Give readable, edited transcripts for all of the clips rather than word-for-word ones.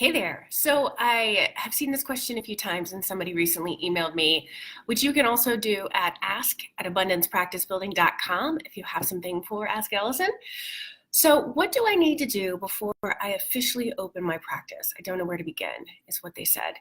Hey there. So I have seen this question a few times and somebody recently emailed me, which you can also do at ask@abundancepracticebuilding.com if you have something for Ask Allison. So what do I need to do before I officially open my practice? I don't know where to begin, is what they said.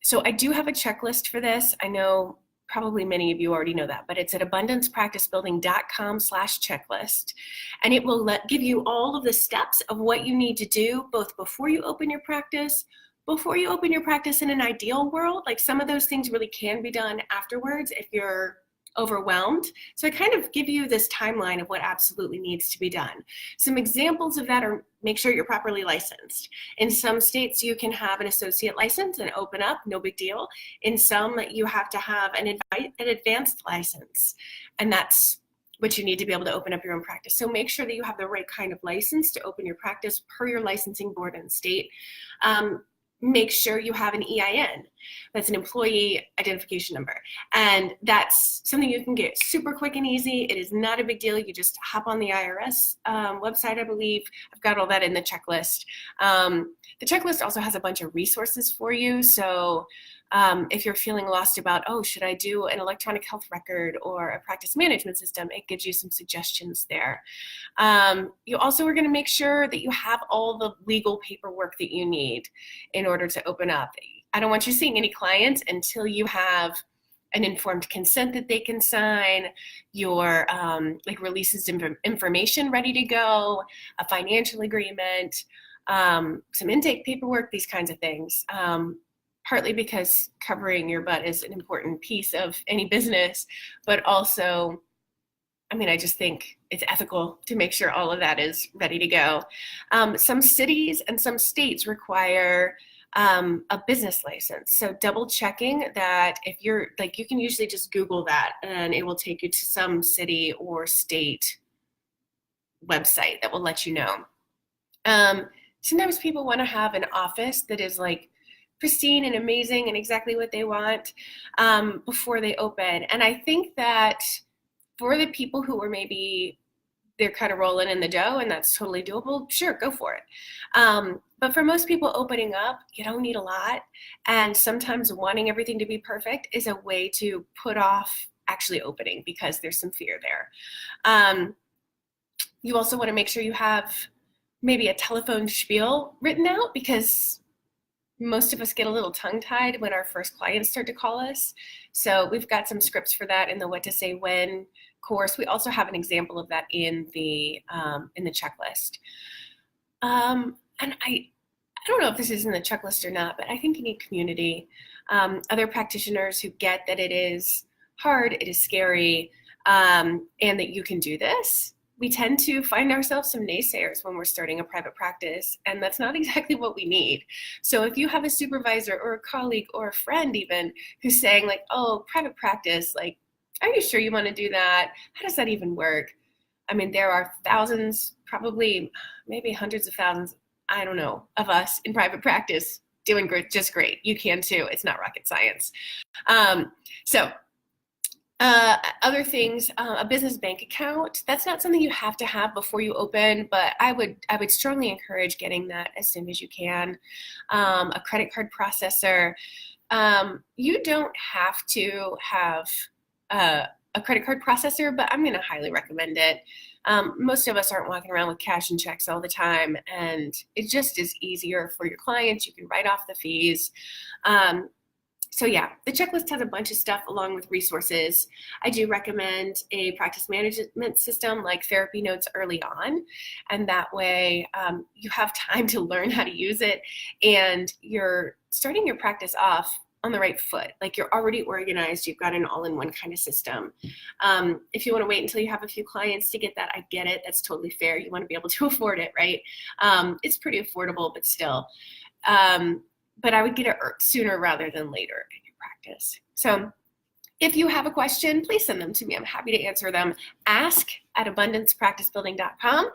So I do have a checklist for this. I know probably many of you already know that, but it's at abundancepracticebuilding.com/checklist. And it will give you all of the steps of what you need to do both before you open your practice, in an ideal world. Like some of those things really can be done afterwards if you're overwhelmed. So I kind of give you this timeline of what absolutely needs to be done. Some examples of that are make sure you're properly licensed. In some states, you can have an associate license and open up, no big deal. In some, you have to have an advanced license, and that's what you need to be able to open up your own practice. So make sure that you have the right kind of license to open your practice per your licensing board and state. Make sure you have an EIN. That's an employee identification number. And that's something you can get super quick and easy. It is not a big deal. You just hop on the IRS website, I believe. I've got all that in the checklist. The checklist also has a bunch of resources for you. So if you're feeling lost about, oh, should I do an electronic health record or a practice management system, it gives you some suggestions there. You also are going to make sure that you have all the legal paperwork that you need in order to open up. I don't want you seeing any clients until you have an informed consent that they can sign, your releases information ready to go, a financial agreement, some intake paperwork, these kinds of things. Partly because covering your butt is an important piece of any business, but also, I just think it's ethical to make sure all of that is ready to go. Some cities and some states require a business license. So double checking that if you're, you can usually just Google that and it will take you to some city or state website that will let you know. Sometimes people want to have an office that is pristine and amazing and exactly what they want before they open. And I think that for the people who are maybe they're kind of rolling in the dough and that's totally doable, sure, go for it. But for most people opening up, you don't need a lot. And sometimes wanting everything to be perfect is a way to put off actually opening because there's some fear there. You also want to make sure you have maybe a telephone spiel written out because most of us get a little tongue-tied when our first clients start to call us. So we've got some scripts for that in the what to say when course. We also have an example of that in the checklist. And I don't know if this is in the checklist or not, but I think you need community. Other practitioners who get that it is hard, it is scary, and that you can do this. We tend to find ourselves some naysayers when we're starting a private practice, and that's not exactly what we need. So if you have a supervisor or a colleague or a friend even who's saying oh, private practice, are you sure you want to do that? How does that even work? There are thousands, probably maybe hundreds of thousands, I don't know, of us in private practice doing just great. You can too. It's not rocket science. Other things, a business bank account, that's not something you have to have before you open, but I would strongly encourage getting that as soon as you can. A credit card processor. You don't have to have a credit card processor, but I'm going to highly recommend it. Most of us aren't walking around with cash and checks all the time, and it just is easier for your clients. You can write off the fees. So yeah, the checklist has a bunch of stuff along with resources. I do recommend a practice management system like TherapyNotes early on, and that way you have time to learn how to use it, and you're starting your practice off on the right foot. You're already organized, you've got an all-in-one kind of system. If you want to wait until you have a few clients to get that, I get it. That's totally fair. You want to be able to afford it, right? It's pretty affordable, but still. But I would get it sooner rather than later in your practice. So if you have a question, please send them to me. I'm happy to answer them. ask@abundancepracticebuilding.com,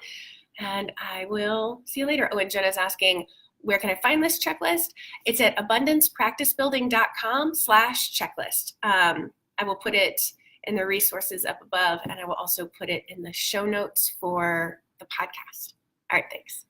and I will see you later. Oh, and Jenna's asking, where can I find this checklist? It's at abundancepracticebuilding.com/checklist. I will put it in the resources up above, and I will also put it in the show notes for the podcast. All right, thanks.